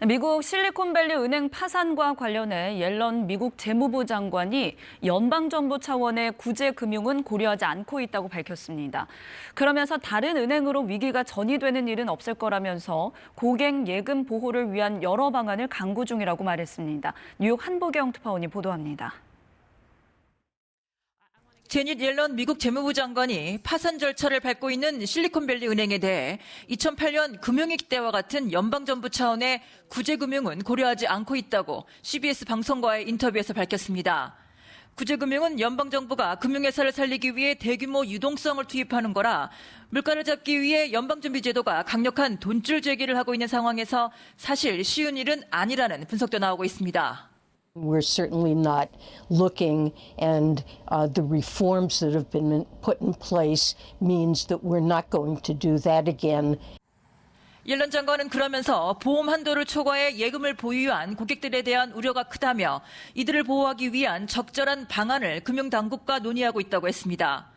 미국 실리콘밸리 은행 파산과 관련해 옐런 미국 재무부 장관이 연방정부 차원의 구제 금융은 고려하지 않고 있다고 밝혔습니다. 그러면서 다른 은행으로 위기가 전이되는 일은 없을 거라면서 고객 예금 보호를 위한 여러 방안을 강구 중이라고 말했습니다. 뉴욕 한보경 특파원이 보도합니다. 제닛 옐런 미국 재무부 장관이 파산 절차를 밟고 있는 실리콘밸리 은행에 대해 2008년 금융위기 때와 같은 연방정부 차원의 구제금융은 고려하지 않고 있다고 CBS 방송과의 인터뷰에서 밝혔습니다. 구제금융은 연방정부가 금융회사를 살리기 위해 대규모 유동성을 투입하는 거라 물가를 잡기 위해 연방준비제도가 강력한 돈줄 제기를 하고 있는 상황에서 사실 쉬운 일은 아니라는 분석도 나오고 있습니다. We're certainly not looking, and the reforms that have been put in place means that we're not going to do that again. 옐런 장관은 그러면서 보험 한도를 초과해 예금을 보유한 고객들에 대한 우려가 크다며 이들을 보호하기 위한 적절한 방안을 금융당국과 논의하고 있다고 했습니다.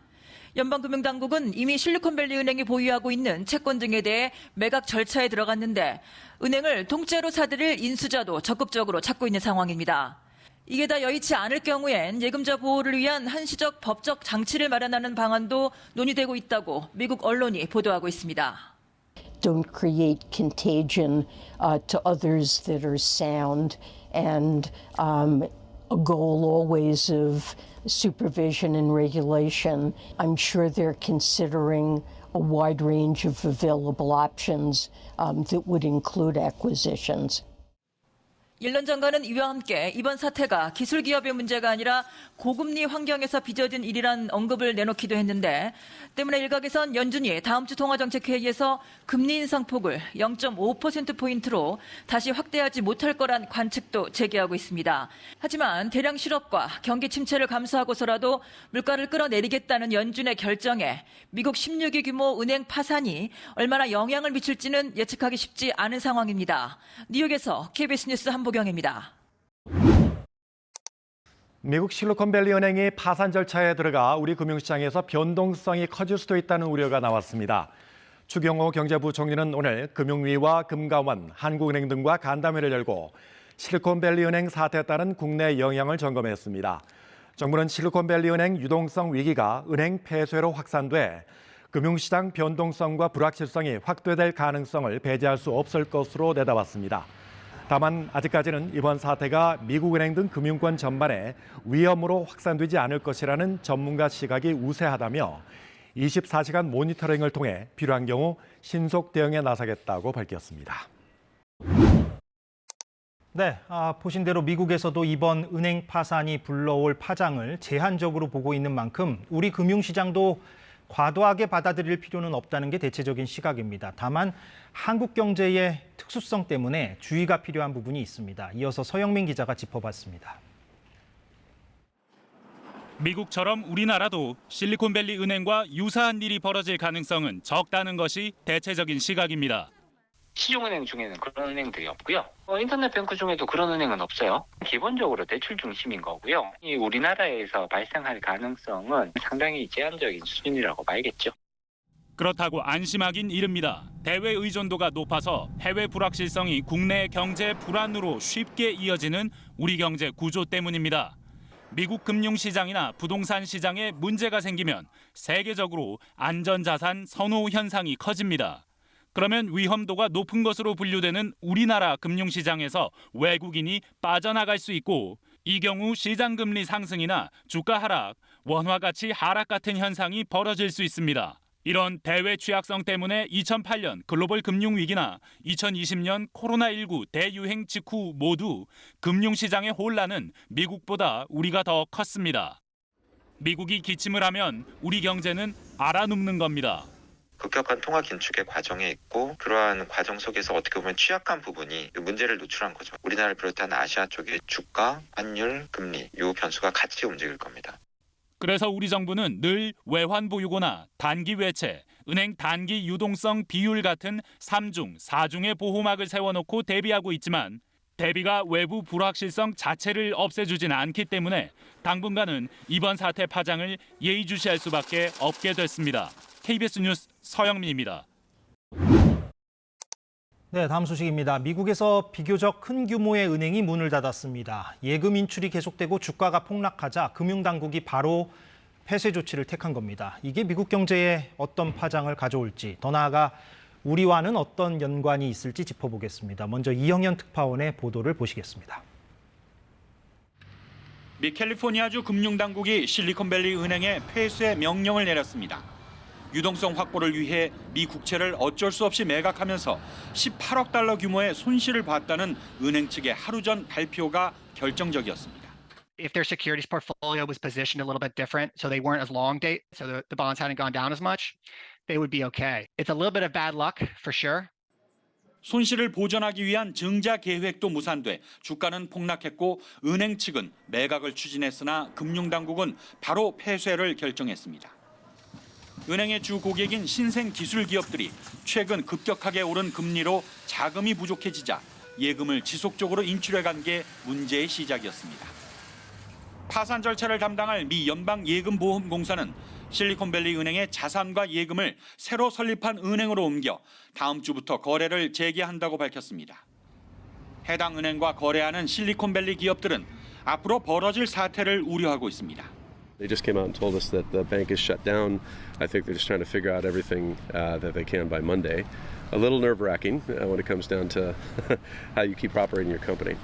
연방금융당국은 이미 실리콘밸리 은행이 보유하고 있는 채권 등에 대해 매각 절차에 들어갔는데 은행을 통째로 사들일 인수자도 적극적으로 찾고 있는 상황입니다. 이게 다 여의치 않을 경우엔 예금자 보호를 위한 한시적 법적 장치를 마련하는 방안도 논의되고 있다고 미국 언론이 보도하고 있습니다. Don't create contagion to others that are sound, and a goal always of supervision and regulation. I'm sure they're considering a wide range of available options that would include acquisitions. 옐런 장관은 이와 함께 이번 사태가 기술 기업의 문제가 아니라 고금리 환경에서 빚어진 일이란 언급을 내놓기도 했는데 때문에 일각에선 연준이 다음 주 통화정책회의에서 금리 인상폭을 0.5%포인트로 다시 확대하지 못할 거란 관측도 제기하고 있습니다. 하지만 대량 실업과 경기 침체를 감수하고서라도 물가를 끌어내리겠다는 연준의 결정에 미국 16위 규모 은행 파산이 얼마나 영향을 미칠지는 예측하기 쉽지 않은 상황입니다. 뉴욕에서 KBS 뉴스 한보경입니다. 미국 실리콘밸리 은행이 파산 절차에 들어가 우리 금융시장에서 변동성이 커질 수도 있다는 우려가 나왔습니다. 추경호 경제부 총리는 오늘 금융위와 금감원, 한국은행 등과 간담회를 열고 실리콘밸리 은행 사태에 따른 국내 영향을 점검했습니다. 정부는 실리콘밸리 은행 유동성 위기가 은행 폐쇄로 확산돼 금융시장 변동성과 불확실성이 확대될 가능성을 배제할 수 없을 것으로 내다봤습니다. 다만 아직까지는 이번 사태가 미국은행 등 금융권 전반에 위험으로 확산되지 않을 것이라는 전문가 시각이 우세하다며 24시간 모니터링을 통해 필요한 경우 신속 대응에 나서겠다고 밝혔습니다. 네, 보신 대로 미국에서도 이번 은행 파산이 불러올 파장을 제한적으로 보고 있는 만큼 우리 금융시장도 과도하게 받아들일 필요는 없다는 게 대체적인 시각입니다. 다만 한국 경제의 특수성 때문에 주의가 필요한 부분이 있습니다. 이어서 서영민 기자가 짚어봤습니다. 미국처럼 우리나라도 실리콘밸리 은행과 유사한 일이 벌어질 가능성은 적다는 것이 대체적인 시각입니다. 시중은행 중에는 그런 은행들이 없고요. 인터넷 뱅크 중에도 그런 은행은 없어요. 기본적으로 대출 중심인 거고요. 이 우리나라에서 발생할 가능성은 상당히 제한적인 수준이라고 봐야겠죠. 그렇다고 안심하긴 이릅니다. 대외 의존도가 높아서 해외 불확실성이 국내 경제 불안으로 쉽게 이어지는 우리 경제 구조 때문입니다. 미국 금융시장이나 부동산 시장에 문제가 생기면 세계적으로 안전자산 선호 현상이 커집니다. 그러면 위험도가 높은 것으로 분류되는 우리나라 금융시장에서 외국인이 빠져나갈 수 있고 이 경우 시장금리 상승이나 주가 하락, 원화 가치 하락 같은 현상이 벌어질 수 있습니다. 이런 대외 취약성 때문에 2008년 글로벌 금융위기나 2020년 코로나19 대유행 직후 모두 금융시장의 혼란은 미국보다 우리가 더 컸습니다. 미국이 기침을 하면 우리 경제는 알아눕는 겁니다. 급격한 통화 긴축의 과정에 있고 그러한 과정 속에서 어떻게 보면 취약한 부분이 문제를 노출한 거죠. 우리나라를 비롯한 아시아 쪽의 주가, 환율, 금리 이 변수가 같이 움직일 겁니다. 그래서 우리 정부는 늘 외환 보유고나 단기 외채, 은행 단기 유동성 비율 같은 3중, 4중의 보호막을 세워놓고 대비하고 있지만 대비가 외부 불확실성 자체를 없애주진 않기 때문에 당분간은 이번 사태 파장을 예의주시할 수밖에 없게 됐습니다. KBS 뉴스 서영민입니다. 네, 다음 소식입니다. 미국에서 비교적 큰 규모의 은행이 문을 닫았습니다. 예금 인출이 계속되고 주가가 폭락하자 금융당국이 바로 폐쇄 조치를 택한 겁니다. 이게 미국 경제에 어떤 파장을 가져올지, 더 나아가 우리와는 어떤 연관이 있을지 짚어보겠습니다. 먼저 이영현 특파원의 보도를 보시겠습니다. 미 캘리포니아주 금융당국이 실리콘밸리 은행에 폐쇄 명령을 내렸습니다. 유동성 확보를 위해 미 국채를 어쩔 수 없이 매각하면서 18억 달러 규모의 손실을 봤다는 은행 측의 하루 전 발표가 결정적이었습니다. If their securities portfolio was positioned a little bit different, so they weren't as long date, so the bonds hadn't gone down as much, they would be okay. It's a little bit of bad luck for sure. 손실을 보전하기 위한 증자 계획도 무산돼 주가는 폭락했고 은행 측은 매각을 추진했으나 금융당국은 바로 폐쇄를 결정했습니다. 은행의 주 고객인 신생 기술 기업들이 최근 급격하게 오른 금리로 자금이 부족해지자 예금을 지속적으로 인출해간 게 문제의 시작이었습니다. 파산 절차를 담당할 미 연방예금보험공사는 실리콘밸리 은행의 자산과 예금을 새로 설립한 은행으로 옮겨 다음 주부터 거래를 재개한다고 밝혔습니다. 해당 은행과 거래하는 실리콘밸리 기업들은 앞으로 벌어질 사태를 우려하고 있습니다. They just came out and told us that the bank is shut down. I think they're just trying to figure out everything that they can by Monday. A little nerve-wracking when it comes down to how you keep operating your company.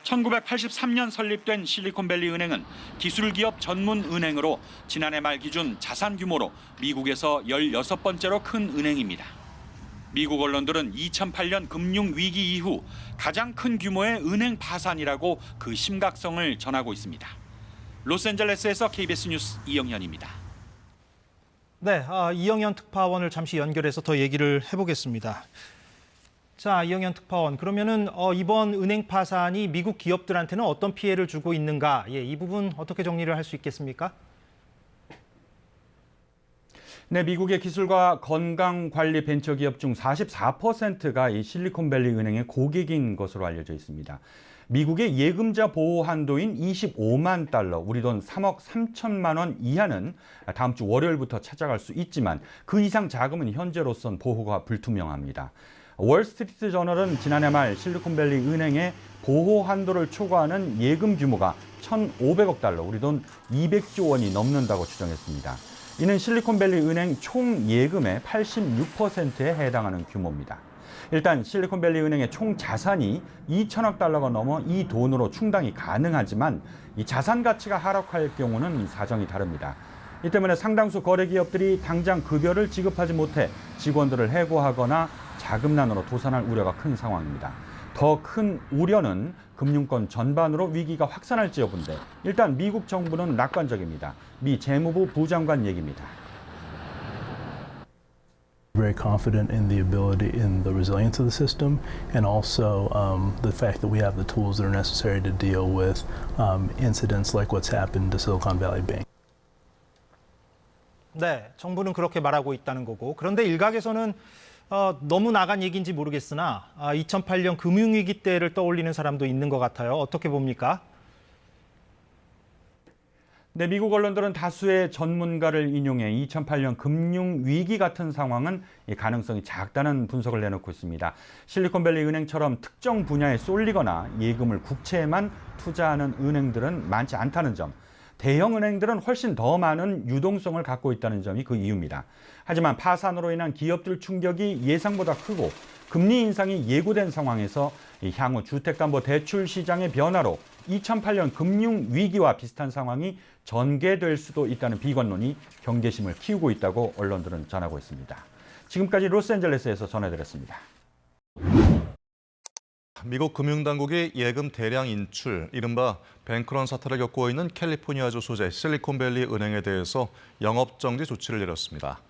1983년 설립된 실리콘밸리 은행은 기술기업 전문 은행으로 지난해 말 기준 자산 규모로 미국에서 16번째로 큰 은행입니다. 미국 언론들은 2008년 금융위기 이후 가장 큰 규모의 은행 파산이라고 그 심각성을 전하고 있습니다. 로스앤젤레스에서 KBS 뉴스 이영현입니다. 네, 이영현 특파원을 잠시 연결해서 더 얘기를 해보겠습니다. 자, 이영현 특파원, 그러면은 이번 은행 파산이 미국 기업들한테는 어떤 피해를 주고 있는가? 이 부분 어떻게 정리를 할 수 있겠습니까? 네, 미국의 기술과 건강관리 벤처기업 중 44%가 이 실리콘밸리 은행의 고객인 것으로 알려져 있습니다. 미국의 예금자 보호 한도인 25만 달러, 우리 돈 3억 3천만 원 이하는 다음 주 월요일부터 찾아갈 수 있지만 그 이상 자금은 현재로선 보호가 불투명합니다. 월스트리트 저널은 지난해 말 실리콘밸리 은행의 보호 한도를 초과하는 예금 규모가 1,500억 달러, 우리 돈 200조 원이 넘는다고 추정했습니다. 이는 실리콘밸리 은행 총 예금의 86%에 해당하는 규모입니다. 일단 실리콘밸리 은행의 총 자산이 2천억 달러가 넘어 이 돈으로 충당이 가능하지만 이 자산 가치가 하락할 경우는 사정이 다릅니다. 이 때문에 상당수 거래 기업들이 당장 급여를 지급하지 못해 직원들을 해고하거나 자금난으로 도산할 우려가 큰 상황입니다. 더 큰 우려는 금융권 전반으로 위기가 확산할지 여부인데 일단 미국 정부는 낙관적입니다. 미 재무부 부장관 얘기입니다. Very confident in the ability, in the resilience of the system, and also the fact that we have the tools that are necessary to deal with incidents like what's happened to Silicon Valley Bank. 네, 정부는 그렇게 말하고 있다는 거고. 그런데 일각에서는 너무 나간 얘기인지 모르겠으나 2008년 금융위기 때를 떠올리는 사람도 있는 것 같아요. 어떻게 봅니까? 네, 미국 언론들은 다수의 전문가를 인용해 2008년 금융위기 같은 상황은 가능성이 작다는 분석을 내놓고 있습니다. 실리콘밸리 은행처럼 특정 분야에 쏠리거나 예금을 국채에만 투자하는 은행들은 많지 않다는 점, 대형 은행들은 훨씬 더 많은 유동성을 갖고 있다는 점이 그 이유입니다. 하지만 파산으로 인한 기업들 충격이 예상보다 크고 금리 인상이 예고된 상황에서 향후 주택담보대출 시장의 변화로 2008년 금융위기와 비슷한 상황이 전개될 수도 있다는 비관론이 경계심을 키우고 있다고 언론들은 전하고 있습니다. 지금까지 로스앤젤레스에서 전해드렸습니다. 미국 금융당국이 예금 대량 인출, 이른바 뱅크런 사태를 겪고 있는 캘리포니아주 소재 실리콘밸리 은행에 대해서 영업정지 조치를 내렸습니다.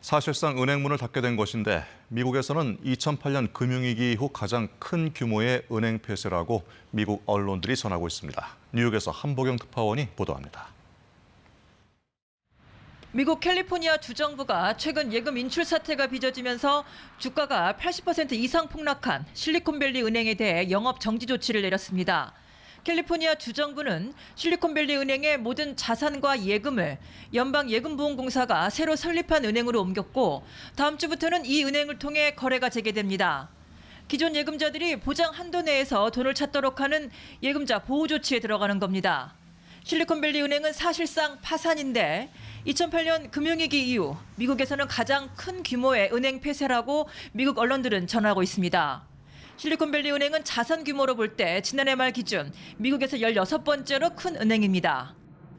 사실상 은행 문을 닫게 된 것인데 미국에서는 2008년 금융위기 이후 가장 큰 규모의 은행 폐쇄라고 미국 언론들이 전하고 있습니다. 뉴욕에서 한보경 특파원이 보도합니다. 미국 캘리포니아 주정부가 최근 예금 인출 사태가 빚어지면서 주가가 80% 이상 폭락한 실리콘밸리 은행에 대해 영업 정지 조치를 내렸습니다. 캘리포니아 주정부는 실리콘밸리 은행의 모든 자산과 예금을 연방예금보험공사가 새로 설립한 은행으로 옮겼고 다음 주부터는 이 은행을 통해 거래가 재개됩니다. 기존 예금자들이 보장 한도 내에서 돈을 찾도록 하는 예금자 보호 조치에 들어가는 겁니다. 실리콘밸리 은행은 사실상 파산인데 2008년 금융위기 이후 미국에서는 가장 큰 규모의 은행 폐쇄라고 미국 언론들은 전하고 있습니다. 실리콘밸리 은행은 자산 규모로 볼 때 지난해 말 기준 미국에서 16번째로 큰 은행입니다.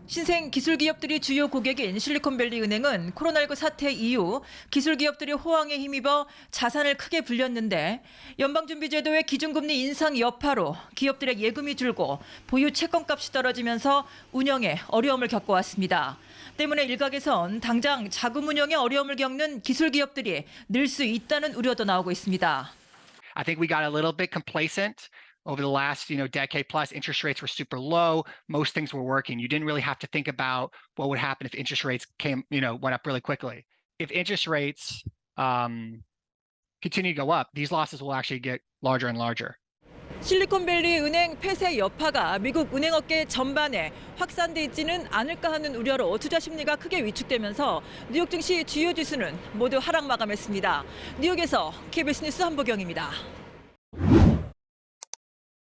신생 기술 기업들이 주요 고객인 실리콘밸리 은행은 코로나19 사태 이후 기술 기업들이 호황에 힘입어 자산을 크게 불렸는데 연방준비제도의 기준금리 인상 여파로 기업들의 예금이 줄고 보유 채권값이 떨어지면서 운영에 어려움을 겪어왔습니다. 때문에 일각에선 당장 자금 운영에 어려움을 겪는 기술 기업들이 늘 수 있다는 우려도 나오고 있습니다. I think we got a little bit complacent. Over the last, decade plus, interest rates were super low. Most things were working. You didn't really have to think about what would happen if interest rates went up really quickly. If interest rates continue to go up, these losses will actually get larger and larger. 실리콘밸리 은행 폐쇄 여파가 미국 은행업계 전반에 확산돼 있지는 않을까 하는 우려로 투자 심리가 크게 위축되면서 뉴욕 증시 주요 지수는 모두 하락 마감했습니다. 뉴욕에서 KBS 뉴스 한보경입니다.